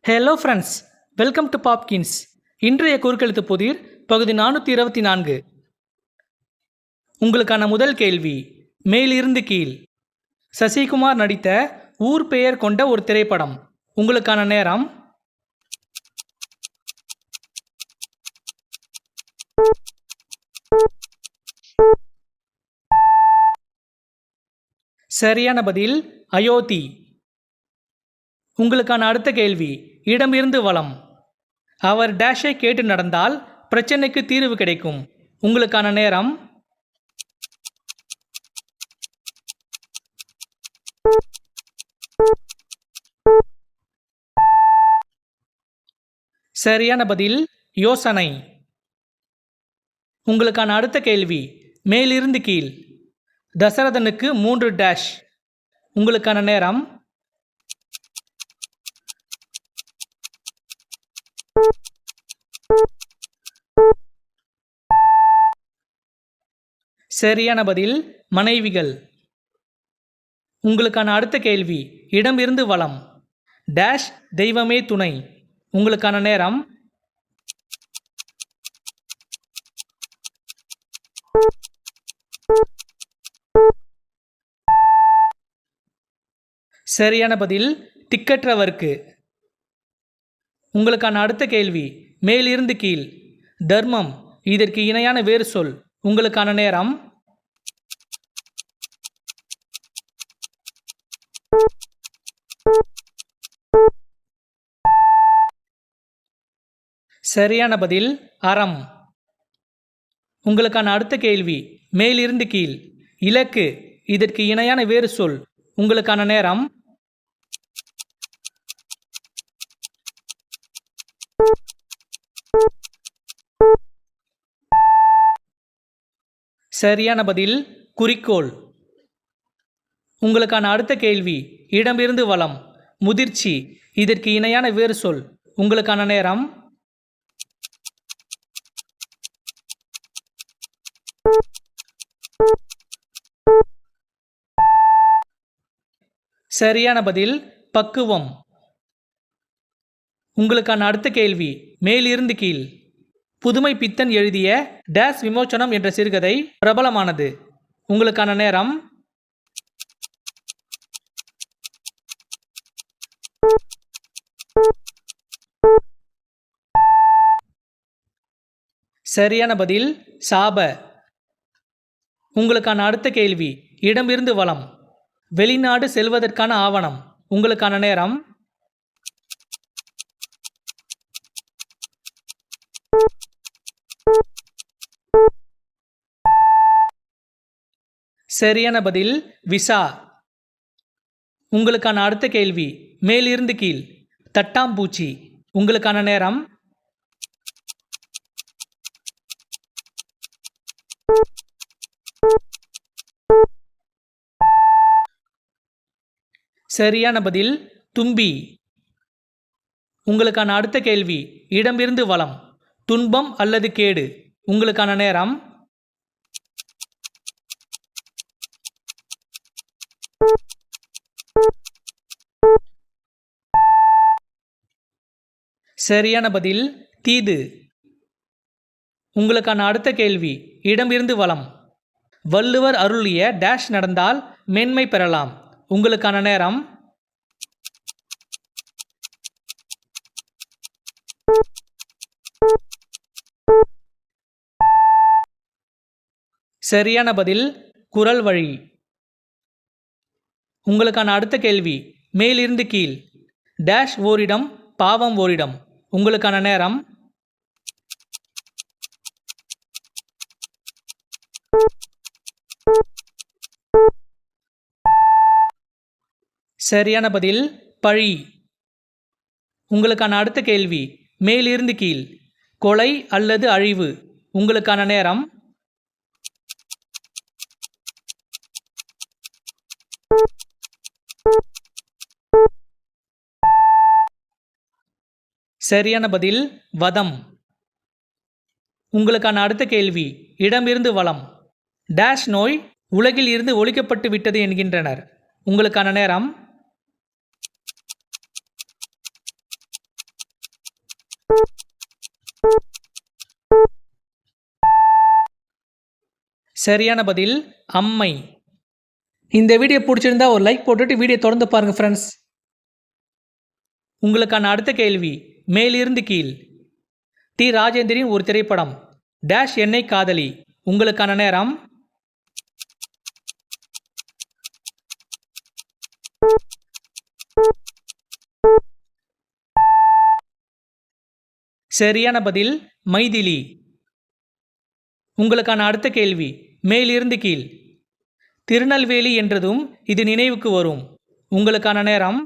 Hello friends, welcome to Popkins. இன்றைய குறுக்கெழுத்து புதிர் பகுதி 424. உங்களுக்கான முதல் கேள்வி, மேலிருந்து கீழ். சசிகுமார் நடித்த ஊர் பெயர் கொண்ட ஒரு திரைப்படம். உங்களுக்கான நேரம். சரியான பதில் அயோத்தி. உங்களுக்கான அடுத்த கேள்வி, இடமிருந்து வலம். அவர் டேஷை கேட்டு நடந்தால் பிரச்சனைக்கு தீர்வு கிடைக்கும். உங்களுக்கான நேரம். சரியான பதில் யோசனை. உங்களுக்கான அடுத்த கேள்வி, மேலிருந்து கீழ். தசரதனுக்கு 3 டேஷ். உங்களுக்கான நேரம். சரியான பதில் மனைவிகள். உங்களுக்கான அடுத்த கேள்வி, இடம் இருந்து வலம். டேஷ் தெய்வமே துணை. உங்களுக்கான நேரம். சரியான பதில் திக்கற்றவர்க்கு. உங்களுக்கான அடுத்த கேள்வி, மேலிருந்து கீழ். தர்மம் இதற்கு இணையான வேறு சொல். உங்களுக்கான நேரம். சரியான பதில் அறம். உங்களுக்கான அடுத்த கேள்வி, மேலிருந்து கீழ். இலக்கு இதற்கு இணையான வேறு சொல். உங்களுக்கான நேரம். சரியான பதில் குறிக்கோள். உங்களுக்கான அடுத்த கேள்வி, இடமிருந்து வலம். முதிர்ச்சி இதற்கு இணையான வேறு சொல். உங்களுக்கான நேரம். சரியான பதில் பக்குவம். உங்களுக்கான அடுத்த கேள்வி, மேலிருந்து கீழ். புதுமை பித்தன் எழுதிய டேஸ் விமோச்சனம் என்ற சிறுகதை பிரபலமானது. உங்களுக்கான நேரம். சரியான பதில் சாப. உங்களுக்கான அடுத்த கேள்வி, இடமிருந்து வலம். வெளிநாடு செல்வதற்கான ஆவணம். உங்களுக்கான நேரம். சரியான பதில் விசா. உங்களுக்கான அடுத்த கேள்வி, மேலிருந்து கீழ். தட்டாம்பூச்சி. உங்களுக்கான நேரம். சரியான பதில் தும்பி. உங்களுக்கான அடுத்த கேள்வி, இடமிருந்து வலம். துன்பம் அல்லது கேடு. உங்களுக்கான நேரம். சரியான பதில் தீது. உங்களுக்கான அடுத்த கேள்வி, இடமிருந்து வலம். வள்ளுவர் அருளிய டேஷ் நடந்தால் மேன்மை பெறலாம். உங்களுக்கான நேரம். சரியான பதில் குறள் வழி. உங்களுக்கான அடுத்த கேள்வி, மேலிருந்து கீழ். டேஷ் ஓரிடம் பாவம் ஓரிடம். உங்களுக்கான நேரம். சரியான பதில் பழி. உங்களுக்கான அடுத்த கேள்வி, மேலிருந்து கீழ். கொலை அல்லது அழிவு. உங்களுக்கான நேரம். சரியான பதில் வதம். உங்களுக்கான அடுத்த கேள்வி, இடமிருந்து வலம். டேஷ் நோய் உலகில் இருந்து ஒழிக்கப்பட்டு விட்டது என்கின்றனர். உங்களுக்கான நேரம். சரியான பதில் அம்மை. இந்த வீடியோ பிடிச்சிருந்தா ஒரு லைக் போட்டுட்டு வீடியோ தொடர்ந்து பாருங்கள் ஃப்ரெண்ட்ஸ். உங்களுக்கான அடுத்த கேள்வி மேலிருந்து கீழ். டி ராஜேந்திரின் ஒரு திரைப்படம் டேஷ் என்னை காதலி. உங்களுக்கான நேரம். சரியான பதில் மைதிலி. உங்களுக்கான அடுத்த கேள்வி மேலிருந்து கீழ். திருநெல்வேலி என்றதும் இது நினைவுக்கு வரும். உங்களுக்கான நேரம்.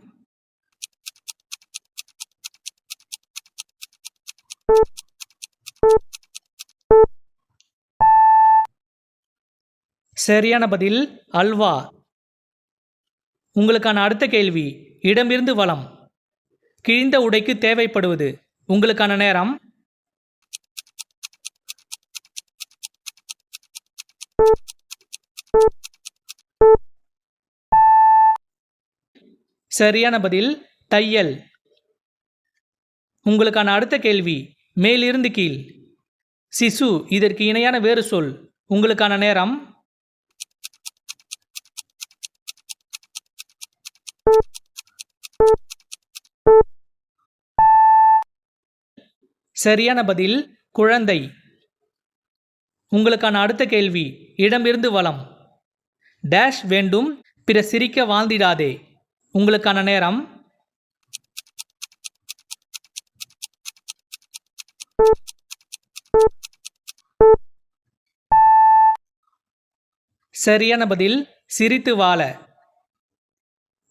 சரியான பதில் அல்வா. உங்களுக்கான அடுத்த கேள்வி இடமிருந்து வலம். கிழிந்த உடைக்கு தேவைப்படுவது. உங்களுக்கான நேரம். சரியான பதில் தையல். உங்களுக்கான அடுத்த கேள்வி மேலிருந்து கீழ். சிசு இதற்கு இணையான வேறு சொல். உங்களுக்கான நேரம். சரியான பதில் குழந்தை. உங்களுக்கான அடுத்த கேள்வி இடமிருந்து வலம். டேஷ் வேண்டும் பிற சிரிக்க வாழ்ந்திடாதே. உங்களுக்கான நேரம். சரியான பதில் சிரித்து வாழ.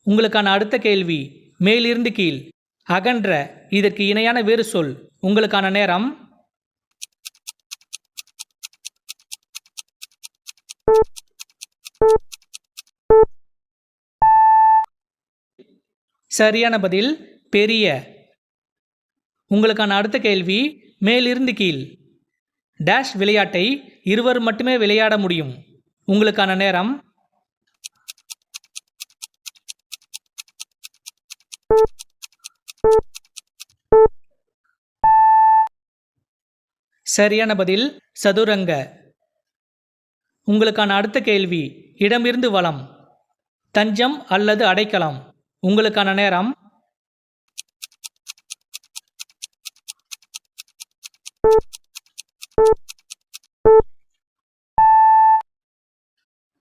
உங்களுக்கான அடுத்த கேள்வி மேலிருந்து கீழ். அகன்ற இதற்கு இணையான வேறு சொல். உங்களுக்கான நேரம். சரியான பதில் பெரிய. உங்களுக்கான அடுத்த கேள்வி மேலிருந்து கீழ். டேஷ் விளையாட்டை இருவர் மட்டுமே விளையாட முடியும். உங்களுக்கான நேரம். சரியான பதில் சதுரங்க. உங்களுக்கான அடுத்த கேள்வி இடமிருந்து வலம். தஞ்சம் அல்லது அடைக்கலம். உங்களுக்கான நேரம்.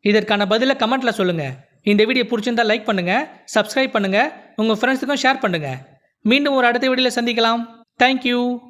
இதற்கான பதிலை கமெண்ட்ல சொல்லுங்க. இந்த வீடியோ பிடிச்சிருந்தா லைக் பண்ணுங்க, சப்ஸ்கிரைப் பண்ணுங்க, உங்க ஃப்ரெண்ட்ஸுக்கும் ஷேர் பண்ணுங்க. மீண்டும் ஒரு அடுத்த வீடியோவில் சந்திக்கலாம். தேங்க்யூ.